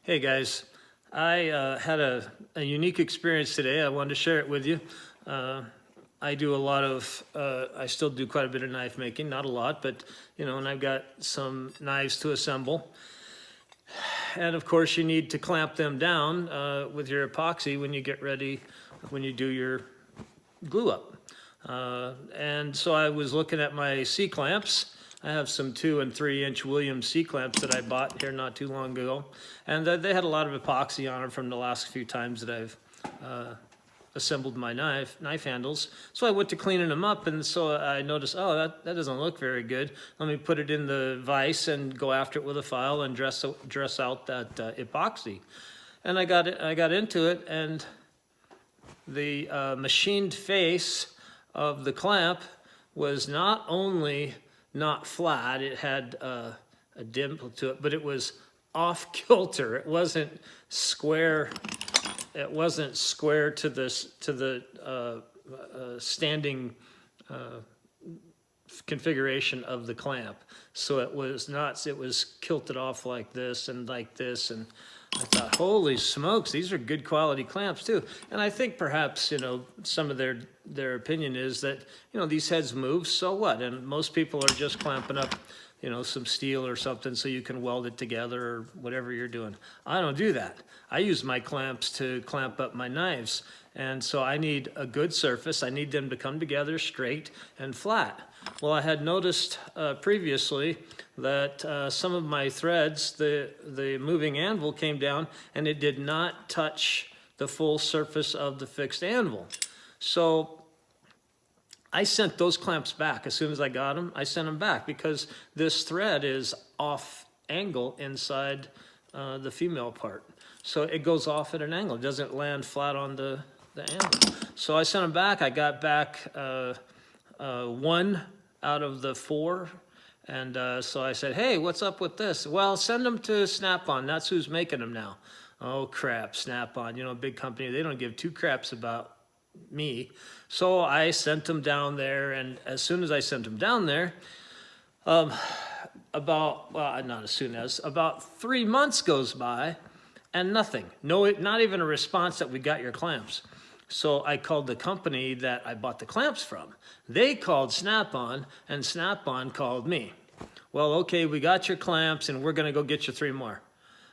Hey guys, I had a unique experience today. I wanted to share it with you. I do a lot of, I still do quite a bit of knife making, not a lot, but and I've got some knives to assemble. And of course you need to clamp them down with your epoxy when you get ready, when you do your glue up. And so I was looking at my C-clamps. I have some 2 and 3 inch Williams C-clamps that I bought here not too long ago. And they had a lot of epoxy on them from the last few times that I've assembled my knife handles. So I went to cleaning them up, and so I noticed, oh, that doesn't look very good. Let me put it in the vise and go after it with a file and dress out that epoxy. And I got into it, and the machined face of the clamp was not only not flat, it had a dimple to it, but it was off kilter. It wasn't square. It wasn't square to the standing configuration of the clamp. So it was not. It was kilted off like this and like this, and I thought, holy smokes, these are good quality clamps too. And I think perhaps, some of their opinion is that, these heads move, so what? And most people are just clamping up, some steel or something so you can weld it together or whatever you're doing. I don't do that. I use my clamps to clamp up my knives. And so I need a good surface. I need them to come together straight and flat. Well, I had noticed previously that some of my threads, the moving anvil came down and it did not touch the full surface of the fixed anvil. So I sent those clamps back. As soon as I got them, I sent them back because this thread is off angle inside the female part. So it goes off at an angle. It doesn't land flat on the anvil. So I sent them back. I got back 1 out of the 4. And so I said, hey, what's up with this? Well, send them to Snap-on. That's who's making them now. Oh, crap, Snap-on, a big company. They don't give 2 craps about me. So I sent them down there, and as soon as I sent them down there, about 3 months goes by, and nothing. No, not even a response that we got your clamps. So I called the company that I bought the clamps from. They called Snap-on, and Snap-on called me. Well, okay, we got your clamps, and we're going to go get you 3 more.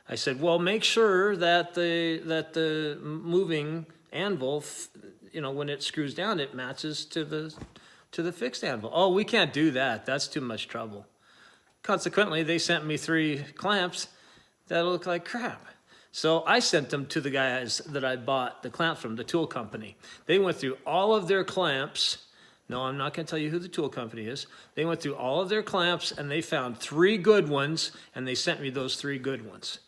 I said, well, make sure that the moving anvil, when it screws down, it matches to the fixed anvil. Oh, we can't do that. That's too much trouble. Consequently, they sent me 3 clamps that look like crap. So I sent them to the guys that I bought the clamps from, the tool company. They went through all of their clamps. No, I'm not going to tell you who the tool company is. They went through all of their clamps, and they found 3 good ones, and they sent me those 3 good ones.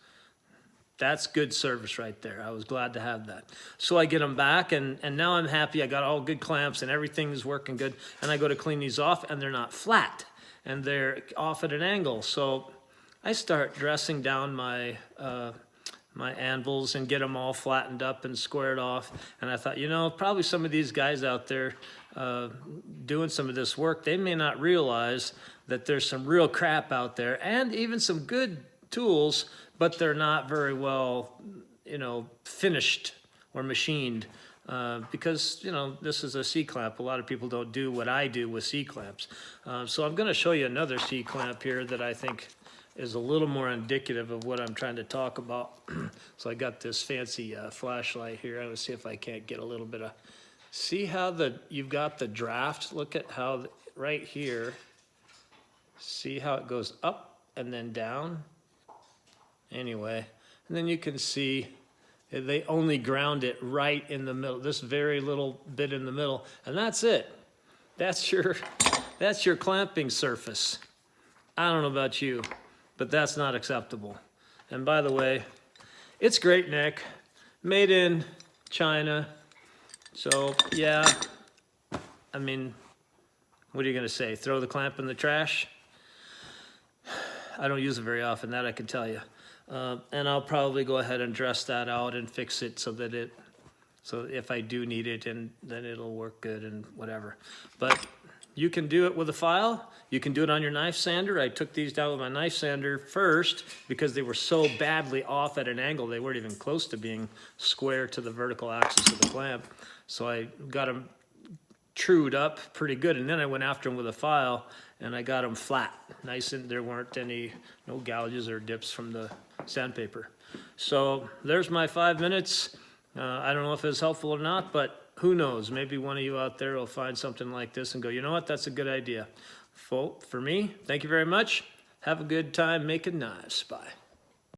That's good service right there. I was glad to have that. So I get them back, and now I'm happy. I got all good clamps, and everything's working good. And I go to clean these off, and they're not flat, and they're off at an angle. So I start dressing down my anvils and get them all flattened up and squared off. And I thought, probably some of these guys out there doing some of this work, they may not realize that there's some real crap out there and even some good tools, but they're not very well, finished or machined because, this is a C-clamp. A lot of people don't do what I do with C-clamps. So I'm going to show you another C-clamp here that I think is a little more indicative of what I'm trying to talk about. So I got this fancy flashlight here. I'm gonna see if I can't get a little bit of, see how you've got the draft? Look at how right here, see how it goes up and then down? Anyway, and then you can see they only ground it right in the middle, this very little bit in the middle, and that's it. That's your clamping surface. I don't know about you, but that's not acceptable. And by the way, it's great neck, made in China. So yeah, I mean, what are you gonna say? Throw the clamp in the trash? I don't use it very often, that I can tell you. And I'll probably go ahead and dress that out and fix it so if I do need it, and then it'll work good and whatever. But You can do it with a file. You can do it on your knife sander. I took these down with my knife sander first because they were so badly off at an angle. They weren't even close to being square to the vertical axis of the clamp. So I got them trued up pretty good, and then I went after them with a file, and I got them flat, nice, and there weren't no gouges or dips from the sandpaper. So there's my 5 minutes. I don't know if it's helpful or not, but who knows? Maybe one of you out there will find something like this and go, you know what, that's a good idea. For me, thank you very much. Have a good time making knives. Bye.